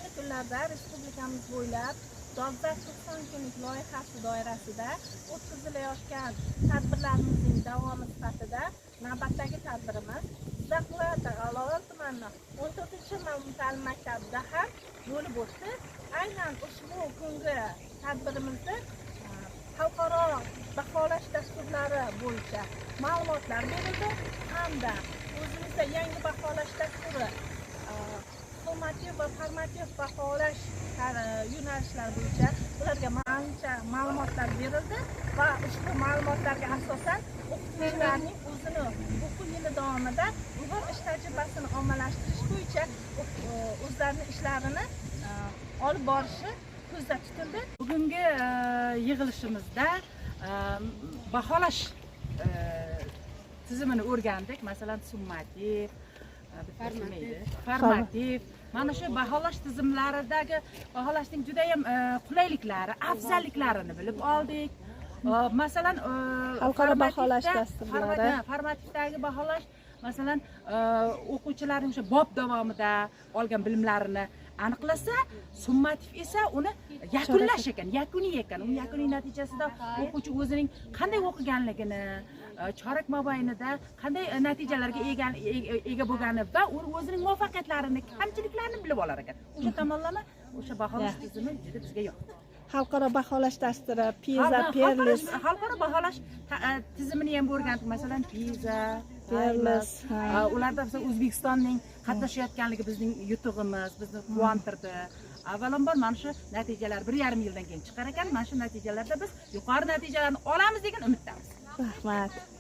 ayni kunlarda respublikamiz bo'ylab dolzarb 90 kunlik loyihasi doirasida o'tkazilayotgan tadbirlarimizning davomi sifatida navbatdagi tadbirimiz Jizzax viloyati G'alolor tumani 14-ta'lim maktabida ham bo'lib o'tdi. Aynan ushbu kungi tadbirimizda xalqaro baholash dasturlari bo'yicha ma'lumotlar berildi hamda o'zimizda yangi baholash dasturi summativ va formativ baholash yo'nalishlari bo'yicha ularga ma'lumotlar berildi va ushbu ma'lumotlarga asosan o'qituvchilarning o'zini o'quv yili davomida ilg'or ish tajribasini ommalashtirish bo'yicha o'zlarining ishlarini olib borishi ko'zda tutildi. Bugungi yig'ilishimizda baholash tizimini o'rgandik. Masalan, summativ, formativ. Mana shu baholash tizimlaridagi baholashning juda ham qulayliklari, afzalliklarini bilib oldik. Masalan, xalqaro baholash dasturlari, formativdagi baholash, masalan, o'quvchilarning o'sha bob davomida olgan bilimlarini aniqlasa, summativ esa uni yakunlash ekan, yakuniy ekan. Uni yakuniy natijasida o'quvchi o'zining qanday o'qiganligini, chorak mobaynida qanday natijalarga ega bo'lgani va o'zining muvaffaqiyatlarini, kamchiliklarini bilib olar ekan. O'sha tomonlama o'sha baholash tizimi juda bizga yoqdi. xalqaro baholash dasturi, PISA, Perlis, xalqaro baholash tizimini ham o'rgandik. Masalan, PISA, Perlis, ularda O'zbekistonning qatnashayotganligi bizning yutug'imiz, bizni quvontirdi. Avvalambor mana shu natijalar 1,5 yildan keyin chiqar ekan. Mana shu natijalarda biz yuqori natijalarni olamiz degan umiddamiz. rahmat.